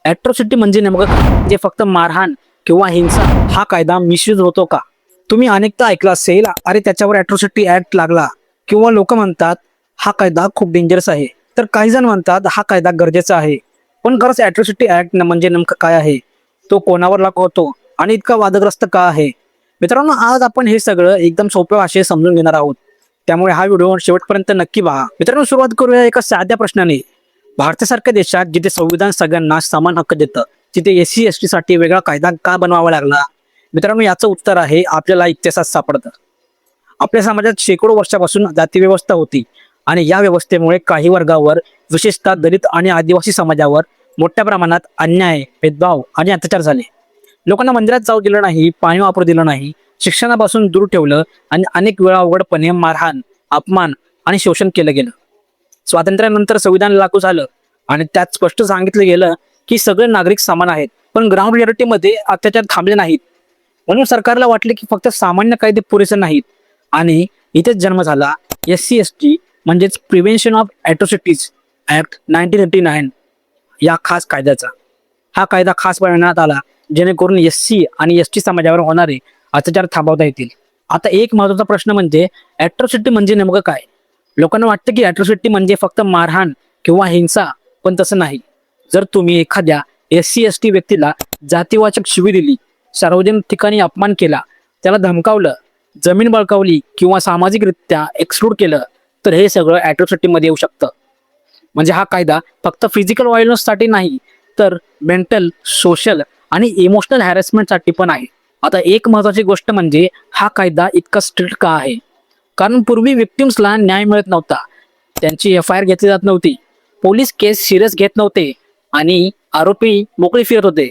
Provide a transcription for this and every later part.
Atrocity म्हणजे नेमकं काय? जे फक्त मारहाण किंवा हिंसा हा कायदा मिसयूज होतो का? तुम्ही अनेकदा ऐकलं असेल, अरे त्याच्यावर ॲट्रॉसिटी ॲक्ट लागला, किंवा लोक म्हणतात हा कायदा खूप डेंजरस आहे, तर काही जण म्हणतात हा कायदा गरजेचा आहे. पण खरंच ॲट्रॉसिटी ॲक्ट म्हणजे नेमकं काय आहे, तो कोणावर लागू होतो आणि इतका वादग्रस्त का आहे? मित्रांनो, आज आपण हे सगळं एकदम सोप्या भाषेत समजून घेणार आहोत. त्यामुळे हा व्हिडिओ शेवटपर्यंत नक्की पहा. मित्रांनो, सुरुवात करूया एका साध्या प्रश्नाने. भारतासारख्या देशात जिथे संविधान सगळ्यांना समान हक्क देतं, तिथे SC ST साठी वेगळा कायदा का बनवावा लागला? मित्रांनो, याचं उत्तर आहे आपल्याला इतिहासात सापडतं. आपल्या समाजात शेकडो वर्षापासून जातीव्यवस्था होती आणि या व्यवस्थेमुळे काही वर्गावर, विशेषतः दलित आणि आदिवासी समाजावर मोठ्या प्रमाणात अन्याय, भेदभाव आणि अत्याचार झाले. लोकांना मंदिरात जाऊ दिलं नाही, पाणी वापरू दिलं नाही, शिक्षणापासून दूर ठेवलं आणि अनेक वेळा अवघडपणे मारहाण, अपमान आणि शोषण केलं गेलं. स्वातंत्र्यानंतर संविधान लागू झालं आणि त्यात स्पष्ट सांगितलं गेलं की सगळे नागरिक समान आहेत. पण ग्राउंड रियालिटीमध्ये अत्याचार थांबले नाहीत. म्हणून सरकारला वाटले की फक्त सामान्य कायदे पुरेसे नाहीत आणि इथेच जन्म झाला SC ST म्हणजेच प्रिव्हेन्शन ऑफ ॲट्रॉसिटीज ॲक्ट 1989 या खास कायद्याचा. हा कायदा खास बनवण्यात आला जेणेकरून SC आणि ST समाजावर होणारे अत्याचार थांबवता येतील. आता एक महत्त्वाचा प्रश्न म्हणजे ॲट्रॉसिटी म्हणजे नेमकं काय? लोकांना वाटतं की ॲट्रॉसिटी म्हणजे फक्त मारहाण किंवा हिंसा, पण तसं नाही. जर तुम्ही एखाद्या SC ST व्यक्तीला जातीवाचक शिवी दिली, सार्वजनिक ठिकाणी अपमान केला, त्याला धमकावलं, जमीन बळकावली किंवा सामाजिकरित्या एक्सक्लूड केलं, तर हे सगळं ॲट्रॉसिटीमध्ये येऊ शकतं. म्हणजे हा कायदा फक्त फिजिकल व्हायलन्ससाठी नाही, तर मेंटल, सोशल आणि इमोशनल हॅरेसमेंटसाठी पण आहे. आता एक महत्त्वाची गोष्ट म्हणजे हा कायदा इतका स्ट्रिक्ट का आहे? कारण पूर्वी विक्टिम्सला न्याय मिळत नव्हता, त्यांची FIR घेतली जात नव्हती, पोलीस केस सिरियस घेत नव्हते आणि आरोपी मोकळे फिरत होते.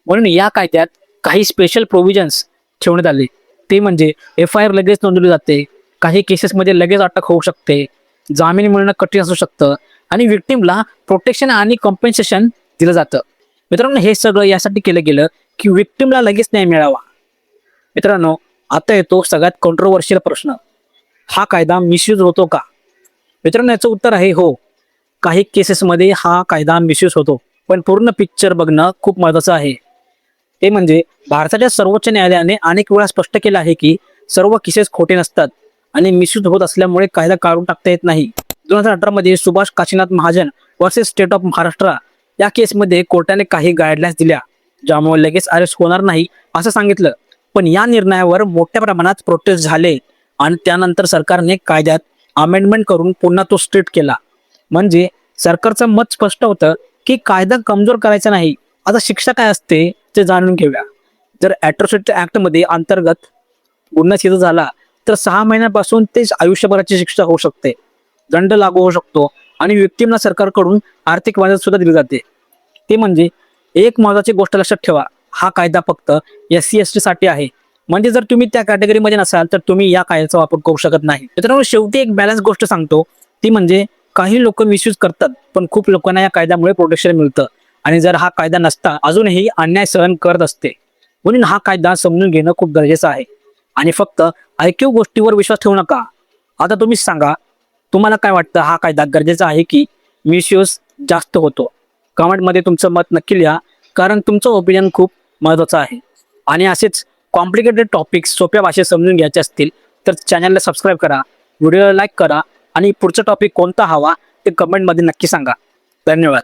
म्हणून या कायद्यात काही स्पेशल प्रोव्हिजन्स ठेवण्यात आले. ते म्हणजे FIR लगेच नोंदवली जाते, काही केसेसमध्ये लगेच अटक होऊ शकते, जामीन मिळणं कठीण असू शकतं आणि विक्टिमला प्रोटेक्शन आणि कॉम्पेन्सेशन दिलं जातं. मित्रांनो, हे सगळं यासाठी केलं गेलं की विक्टिमला लगेच न्याय मिळावा. मित्रांनो, आता येतो सगळ्यात कॉन्ट्रोवर्शियल प्रश्न, हा कायदा मिसयूज होतो का? मित्रांनो, याचं उत्तर आहे हो. काही केसेसमध्ये हा कायदा मिसयूज होतो, पण पूर्ण पिक्चर बघणं खूप महत्त्वाचं आहे. ते म्हणजे भारताच्या सर्वोच्च न्यायालयाने अनेक वेळा स्पष्ट केलं आहे की सर्व केसेस खोटे नसतात आणि मिसयूज होत असल्यामुळे कायदा काढून टाकता येत नाही. 2018 मध्ये Subhash Kashinath Mahajan versus state of Maharashtra या केसमध्ये कोर्टाने काही गाईडलाईन्स दिल्या, ज्यामुळे लगेच अरेस्ट होणार नाही असं सांगितलं. पण या निर्णयावर मोठ्या प्रमाणात प्रोटेस्ट झाले आणि त्यानंतर सरकारने कायद्यात अमेंडमेंट करून पुन्हा तो स्ट्रिक्ट केला. म्हणजे सरकारचं मत स्पष्ट होतं की कायदा कमजोर करायचा नाही. आता शिक्षा काय असते ते जाणून घेऊया. जर ॲट्रॉसिटी ॲक्टमध्ये अंतर्गत गुन्हा सिद्ध झाला तर 6 महिन्यापासून ते आयुष्यभराची शिक्षा होऊ शकते, दंड लागू होऊ शकतो आणि व्यक्तींना सरकारकडून आर्थिक मदत सुद्धा दिली जाते. ते म्हणजे एक महत्त्वाची गोष्ट लक्षात ठेवा, हा कायदा फक्त SC ST साठी आहे. म्हणजे जर तुम्ही त्या कॅटेगरीमध्ये नसाल तर तुम्ही या कायद्याचा वापर करू शकत नाही. मित्रांनो, शेवटी एक बॅलन्स गोष्ट सांगतो, ती म्हणजे काही लोक मिसयूज करतात, पण खूप लोकांना या कायद्यामुळे प्रोटेक्शन मिळतं आणि जर हा कायदा नसता अजूनही अन्याय सहन करत असते. म्हणून हा कायदा समजून घेणं खूप गरजेचं आहे आणि फक्त ऐकीव गोष्टीवर विश्वास ठेवू नका. आता तुम्हीच सांगा, तुम्हाला काय वाटतं, हा कायदा गरजेचा आहे की मिसयूज जास्त होतो? कमेंटमध्ये तुमचं मत नक्की लिहा, कारण तुमचं ओपिनियन खूप महत्त्वाचं आहे. आणि असेच कॉम्प्लिकेटेड टॉपिक्स सोप्या भाषेत समजून घ्यायचे असतील तर चॅनलला सबस्क्राईब करा, व्हिडिओला लाईक करा आणि पुढचा टॉपिक कोणता हवा ते कमेंटमध्ये नक्की सांगा. धन्यवाद.